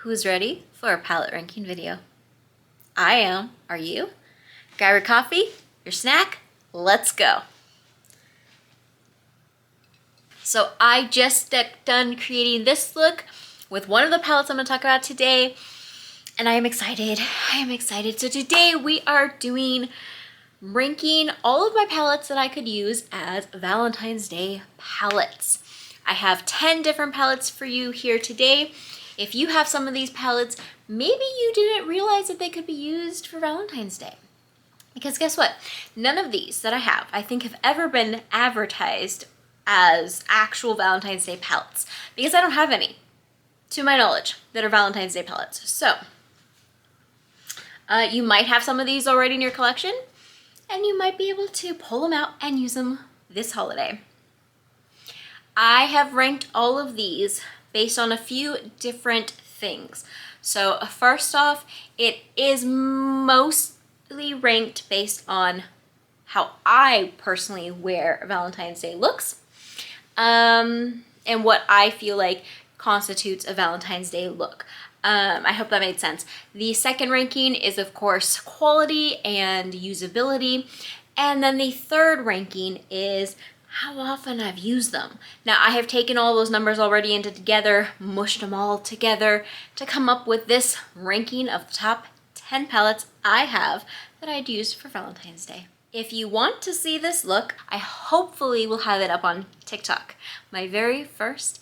Who's ready for a palette ranking video? I am. Are you? Grab your coffee, your snack, let's go. So I just done creating this look with one of the palettes I'm going to talk about today, and I am excited. So today we are ranking all of my palettes that I could use as Valentine's Day palettes. I have 10 different palettes for you here today. If you have some of these palettes, maybe you didn't realize that they could be used for Valentine's Day. Because guess what? None of these that I have ever been advertised as actual Valentine's Day palettes, because I don't have any, to my knowledge, that are Valentine's Day palettes. So you might have some of these already in your collection, and you might be able to pull them out and use them this holiday. I have ranked all of these based on a few different things. So first off, it is mostly ranked based on how I personally wear Valentine's Day looks, and what I feel like constitutes a Valentine's Day look. I hope that made sense. The second ranking is, of course, quality and usability. And then the third ranking is how often I've used them. Now, I have taken all those numbers already into together, mushed them all together to come up with this ranking of the top 10 palettes I have that I'd used for Valentine's Day. If you want to see this look, I hopefully will have it up on TikTok, my very first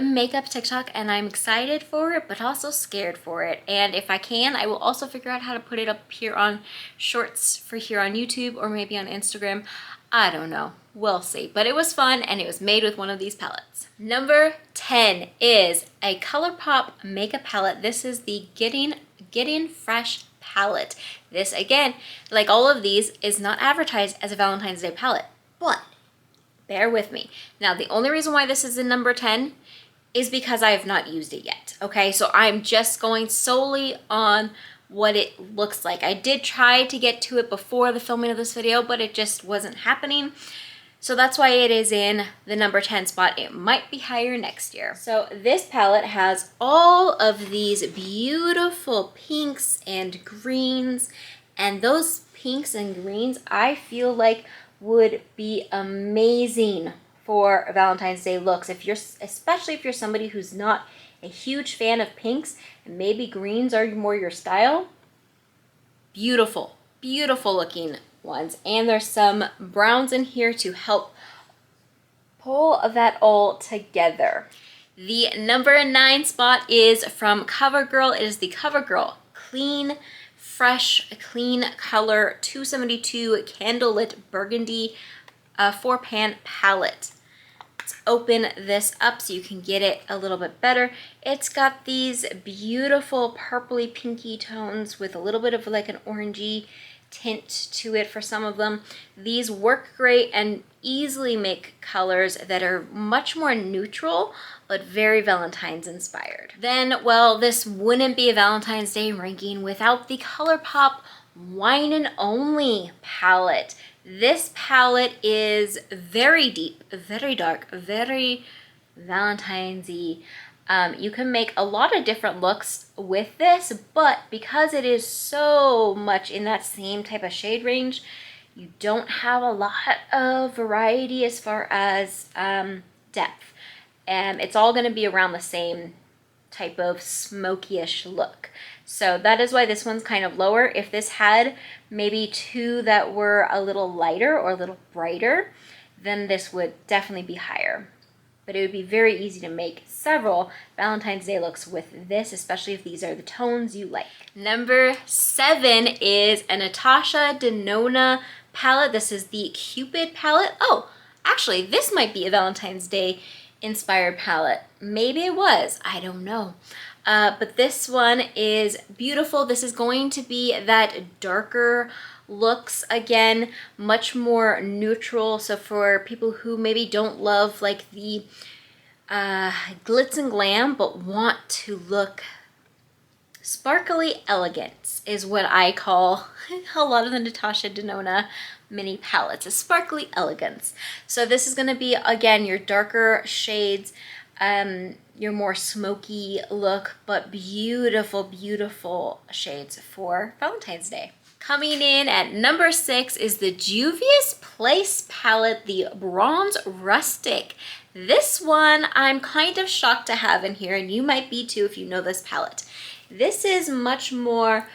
makeup TikTok, and I'm excited for it, but also scared for it. And if I can, I will also figure out how to put it up here on shorts for here on YouTube, or maybe on Instagram. I don't know. We'll see. But it was fun, and it was made with one of these palettes. Number 10 is a ColourPop makeup palette. This is the Getting Fresh palette. This, again, like all of these, is not advertised as a Valentine's Day palette, but bear with me. Now, the only reason why this is in number 10 is because I have not used it yet, okay? So I'm just going solely on what it looks like. I did try to get to it before the filming of this video, but it just wasn't happening. So that's why it is in the number 10 spot. It might be higher next year. So this palette has all of these beautiful pinks and greens, and those pinks and greens I feel like would be amazing for Valentine's Day looks. Especially if you're somebody who's not a huge fan of pinks and maybe greens are more your style. Beautiful, beautiful looking ones. And there's some browns in here to help pull that all together. The number 9 spot is from CoverGirl. It is the CoverGirl Clean Fresh Clean Color 272 Candlelit Burgundy 4-pan palette. Let's open this up so you can get it a little bit better. It's got these beautiful purpley pinky tones with a little bit of like an orangey tint to it for some of them. These work great and easily make colors that are much more neutral but very Valentine's inspired. Then, well, this wouldn't be a Valentine's Day ranking without the ColourPop Wine and Only palette. This palette is very deep, very dark, very Valentine's-y. You can make a lot of different looks with this, but because it is so much in that same type of shade range, you don't have a lot of variety as far as depth. It's all going to be around the same type of smoky-ish look. So that is why this one's kind of lower. If this had maybe two that were a little lighter or a little brighter, then this would definitely be higher. But it would be very easy to make several Valentine's Day looks with this, especially if these are the tones you like. Number 7 is a Natasha Denona palette. This is the Cupid palette. Oh, actually, this might be a Valentine's Day inspired palette. Maybe it was, I don't know. But this one is beautiful. This is going to be that darker looks, again, much more neutral. So for people who maybe don't love like the glitz and glam but want to look sparkly elegance is what I call a lot of the Natasha Denona mini palettes, a sparkly elegance. So this is going to be, again, your darker shades, your more smoky look, but beautiful, beautiful shades for Valentine's Day. Coming in at number 6 is the Juvia's Place palette, the Bronze Rustic. This one I'm kind of shocked to have in here, and you might be too if you know this palette. This is much more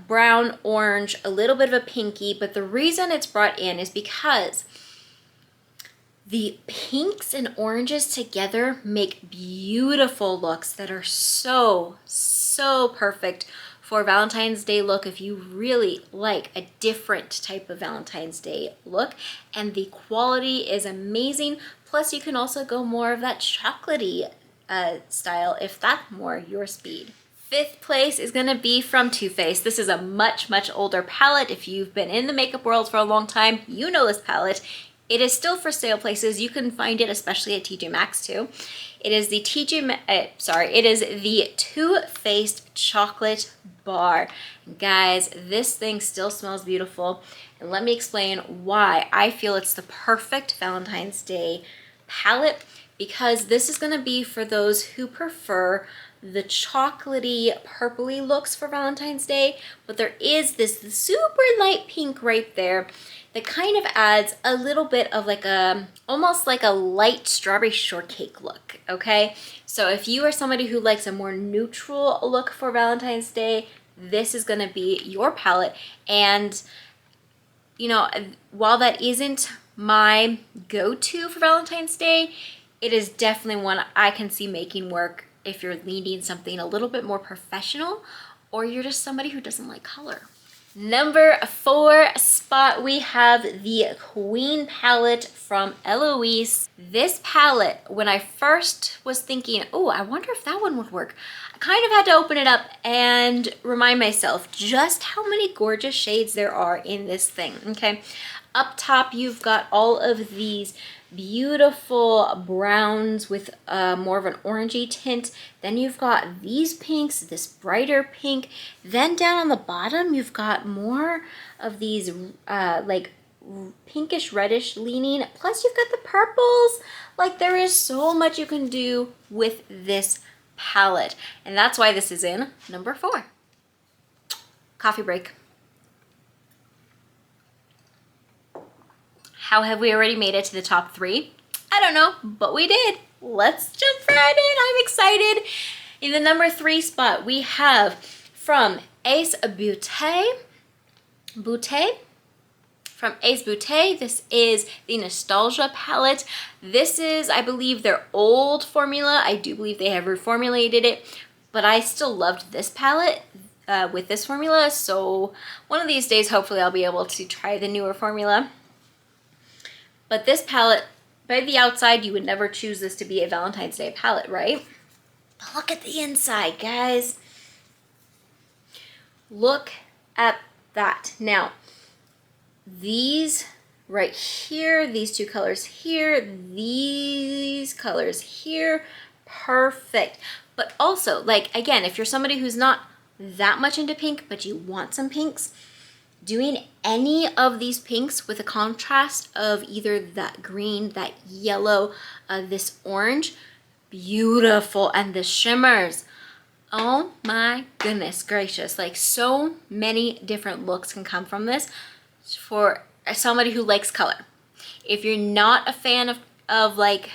brown, orange, a little bit of a pinky, but the reason it's brought in is because the pinks and oranges together make beautiful looks that are so, so perfect for Valentine's Day look if you really like a different type of Valentine's Day look. And the quality is amazing. Plus you can also go more of that chocolatey style if that's more your speed. 5th place is gonna be from Too Faced. This is a much, much older palette. If you've been in the makeup world for a long time, you know this palette. It is still for sale places. You can find it especially at TJ Maxx too. It is the it is the Too Faced Chocolate Bar. Guys, this thing still smells beautiful. And let me explain why I feel it's the perfect Valentine's Day palette, because this is gonna be for those who prefer the chocolatey, purpley looks for Valentine's Day, but there is this super light pink right there that kind of adds a little bit of like almost like a light strawberry shortcake look, okay? So if you are somebody who likes a more neutral look for Valentine's Day, this is gonna be your palette. And you know, while that isn't my go-to for Valentine's Day, it is definitely one I can see making work if you're needing something a little bit more professional, or you're just somebody who doesn't like color. Number 4 spot, we have the Queen palette from Eloise. This palette, when I first was thinking, oh, I wonder if that one would work, I kind of had to open it up and remind myself just how many gorgeous shades there are in this thing, okay? Up top, you've got all of these beautiful browns with more of an orangey tint. Then you've got these pinks, this brighter pink. Then down on the bottom, you've got more of these like pinkish reddish leaning. Plus you've got the purples. Like, there is so much you can do with this palette. And that's why this is in number 4. Coffee break. How have we already made it to the top 3? I don't know, but we did. Let's jump right in. I'm excited. In the number 3 spot, we have from Ace Beaute. From Ace Beaute, this is the Nostalgia palette. This is, I believe, their old formula. I do believe they have reformulated it, but I still loved this palette with this formula. So one of these days, hopefully I'll be able to try the newer formula. But this palette, by the outside, you would never choose this to be a Valentine's Day palette, right? But look at the inside, guys. Look at that. Now, these right here, these 2 colors here, these colors here, perfect. But also, like, again, if you're somebody who's not that much into pink, but you want some pinks, doing any of these pinks with a contrast of either that green, that yellow, this orange, beautiful. And the shimmers, oh my goodness gracious, like, so many different looks can come from this for somebody who likes color. If you're not a fan of like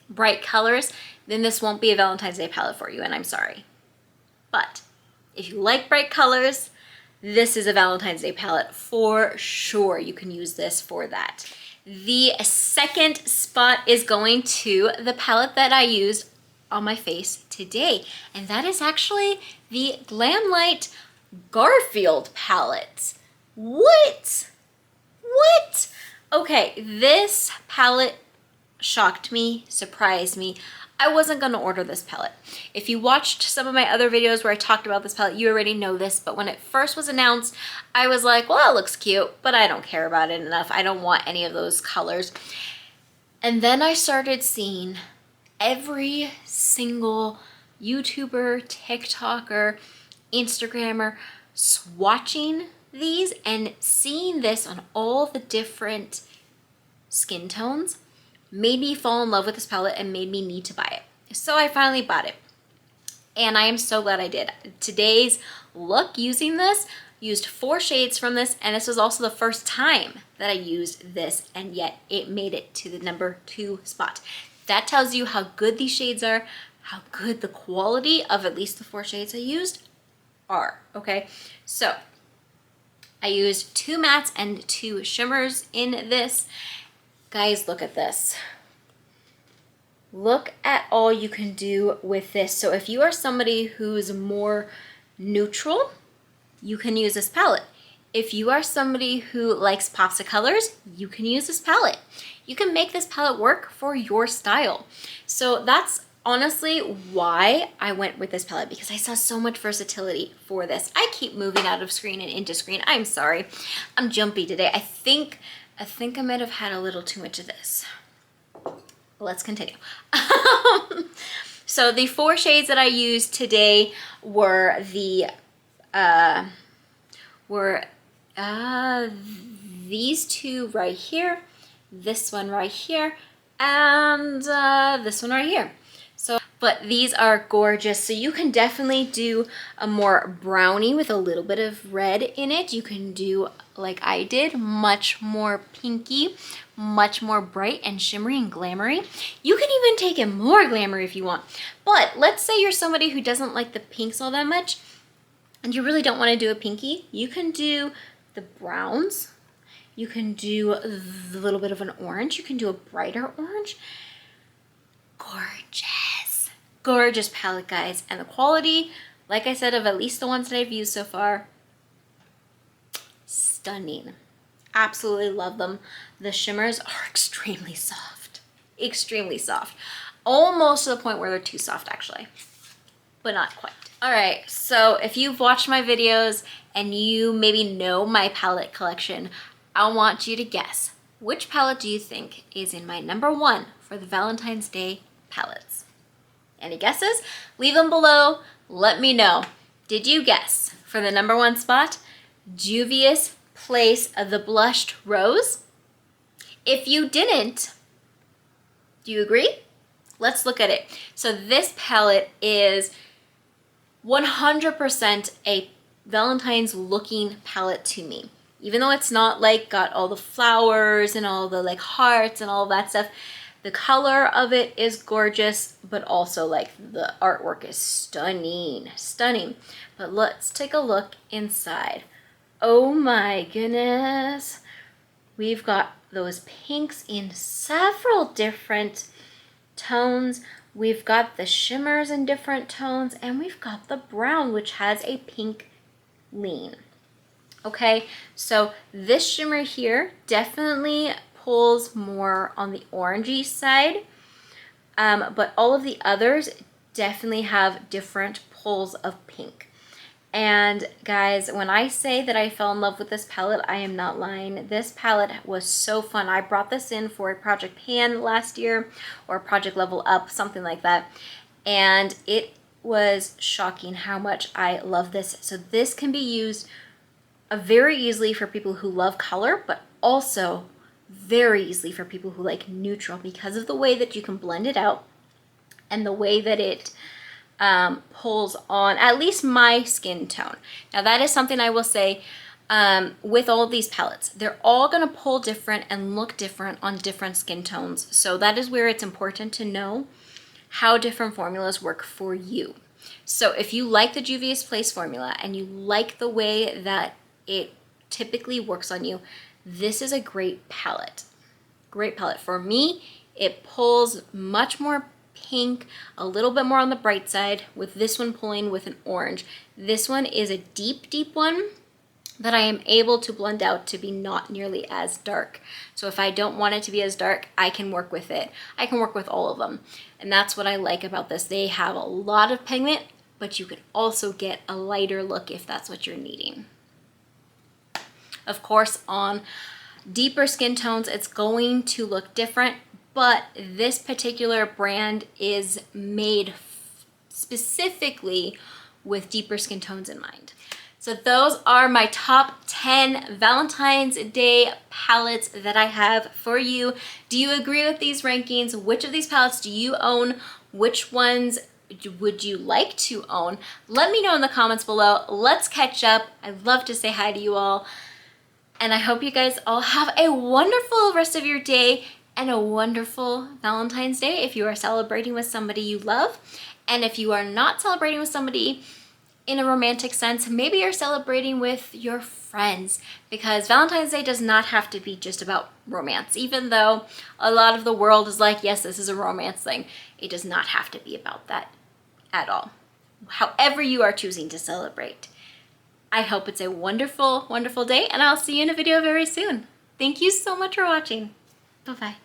bright colors, then this won't be a Valentine's Day palette for you, and I'm sorry. But if you like bright colors, this is a Valentine's Day palette for sure. You can use this for that. The 2nd spot is going to the palette that I used on my face today, and that is actually the Glam Light Garfield palette. What? Okay, this palette shocked me, surprised me. I wasn't going to order this palette. If you watched some of my other videos where I talked about this palette, you already know this, but when it first was announced, I was like, well, it looks cute, but I don't care about it enough. I don't want any of those colors. And then I started seeing every single YouTuber, TikToker, Instagrammer swatching these and seeing this on all the different skin tones made me fall in love with this palette and made me need to buy it. So I finally bought it. And I am so glad I did. Today's look using this, used 4 shades from this, and this was also the first time that I used this, and yet it made it to the number 2 spot. That tells you how good these shades are, how good the quality of at least the 4 shades I used are, okay? So I used 2 mattes and 2 shimmers in this. Guys, look at this. Look at all you can do with this. So if you are somebody who's more neutral, you can use this palette. If you are somebody who likes pops of colors, you can use this palette. You can make this palette work for your style. So that's honestly why I went with this palette, because I saw so much versatility for this. I keep moving out of screen and into screen. I'm sorry. I'm jumpy today. I think I might have had a little too much of this. Let's continue. So the 4 shades that I used today were these 2 right here, this one right here, and this one right here. So, but these are gorgeous. So you can definitely do a more brownie with a little bit of red in it. You can do, like I did, much more pinky, much more bright and shimmery and glamoury. You can even take it more glamoury if you want. But let's say you're somebody who doesn't like the pinks all that much, and you really don't want to do a pinky. You can do the browns. You can do a little bit of an orange. You can do a brighter orange. Gorgeous. Gorgeous palette, guys. And the quality, like I said, of at least the ones that I've used so far, stunning. Absolutely love them. The shimmers are extremely soft. Extremely soft. Almost to the point where they're too soft, actually. But not quite. All right, so if you've watched my videos and you maybe know my palette collection, I want you to guess, which palette do you think is in my number 1 for the Valentine's Day palettes? Any guesses? Leave them below. Let me know. Did you guess for the number 1 spot, Juvia's Place of the Blushed Rose? If you didn't, do you agree? Let's look at it. So this palette is 100% a Valentine's looking palette to me. Even though it's not like got all the flowers and all the like hearts and all that stuff, the color of it is gorgeous, but also like the artwork is stunning, stunning. But let's take a look inside. Oh my goodness. We've got those pinks in several different tones. We've got the shimmers in different tones, and we've got the brown, which has a pink lean. Okay, so this shimmer here definitely pulls more on the orangey side, but all of the others definitely have different pulls of pink. And guys, when I say that I fell in love with this palette, I am not lying. This palette was so fun. I brought this in for a Project Pan last year, or Project Level Up, something like that. And it was shocking how much I love this. So this can be used very easily for people who love color, but also very easily for people who like neutral, because of the way that you can blend it out and the way that it pulls on at least my skin tone. Now that is something I will say with all of these palettes. They're all going to pull different and look different on different skin tones. So that is where it's important to know how different formulas work for you. So if you like the Juvia's Place formula and you like the way that it typically works on you, this is a great palette. Great palette. For me, it pulls much more pink, a little bit more on the bright side, with this one pulling with an orange. This one is a deep, deep one that I am able to blend out to be not nearly as dark. So if I don't want it to be as dark, I can work with it. I can work with all of them. And that's what I like about this. They have a lot of pigment, but you can also get a lighter look if that's what you're needing. Of course, on deeper skin tones, it's going to look different, but this particular brand is made specifically with deeper skin tones in mind. So those are my top 10 Valentine's Day palettes that I have for you. Do you agree with these rankings? Which of these palettes do you own? Which ones would you like to own? Let me know in the comments below. Let's catch up. I'd love to say hi to you all. And I hope you guys all have a wonderful rest of your day and a wonderful Valentine's Day if you are celebrating with somebody you love. And if you are not celebrating with somebody in a romantic sense, maybe you're celebrating with your friends, because Valentine's Day does not have to be just about romance. Even though a lot of the world is like, yes, this is a romance thing, it does not have to be about that at all. However you are choosing to celebrate. I hope it's a wonderful, wonderful day, and I'll see you in a video very soon. Thank you so much for watching. Bye-bye.